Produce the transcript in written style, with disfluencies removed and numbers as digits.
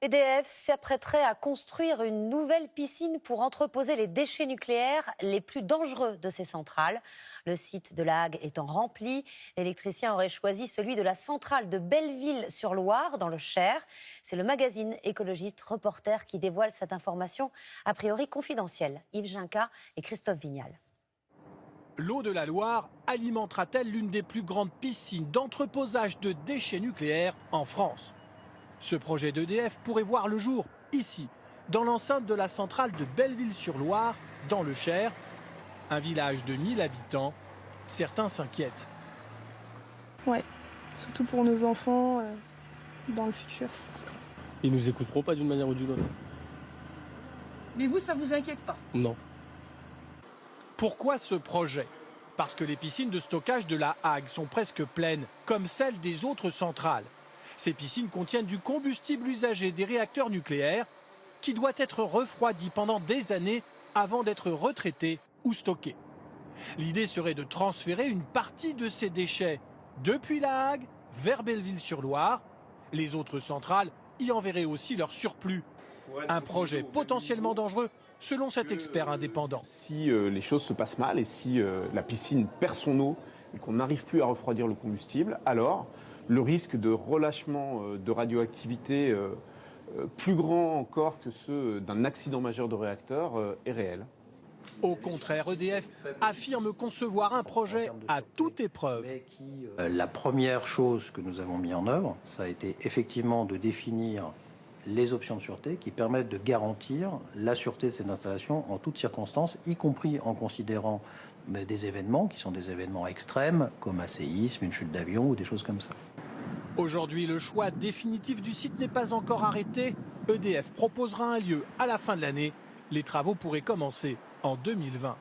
EDF s'apprêterait à construire une nouvelle piscine pour entreposer les déchets nucléaires les plus dangereux de ces centrales. Le site de La Hague étant rempli, l'électricien aurait choisi celui de la centrale de Belleville-sur-Loire, dans le Cher. C'est le magazine écologiste Reporter qui dévoile cette information, a priori confidentielle. Yves Ginca et Christophe Vignal. L'eau de la Loire alimentera-t-elle l'une des plus grandes piscines d'entreposage de déchets nucléaires en France ? Ce projet d'EDF pourrait voir le jour ici, dans l'enceinte de la centrale de Belleville-sur-Loire, dans le Cher. Un village de 1000 habitants. Certains s'inquiètent. Ouais, surtout pour nos enfants dans le futur. Ils nous écouteront pas d'une manière ou d'une autre. Mais vous, ça vous inquiète pas? Non. Pourquoi ce projet ? Parce que les piscines de stockage de La Hague sont presque pleines, comme celles des autres centrales. Ces piscines contiennent du combustible usagé des réacteurs nucléaires qui doit être refroidi pendant des années avant d'être retraité ou stocké. L'idée serait de transférer une partie de ces déchets depuis La Hague vers Belleville-sur-Loire. Les autres centrales y enverraient aussi leur surplus. Un projet potentiellement dangereux selon cet expert indépendant. Si les choses se passent mal et si la piscine perd son eau et qu'on n'arrive plus à refroidir le combustible, alors le risque de relâchement de radioactivité plus grand encore que ceux d'un accident majeur de réacteur est réel. Au contraire, EDF affirme concevoir un projet à toute épreuve. La première chose que nous avons mis en œuvre, ça a été effectivement de définir les options de sûreté qui permettent de garantir la sûreté de cette installation en toutes circonstances, y compris en considérant des événements qui sont des événements extrêmes, comme un séisme, une chute d'avion ou des choses comme ça. Aujourd'hui, le choix définitif du site n'est pas encore arrêté. EDF proposera un lieu à la fin de l'année. Les travaux pourraient commencer en 2020.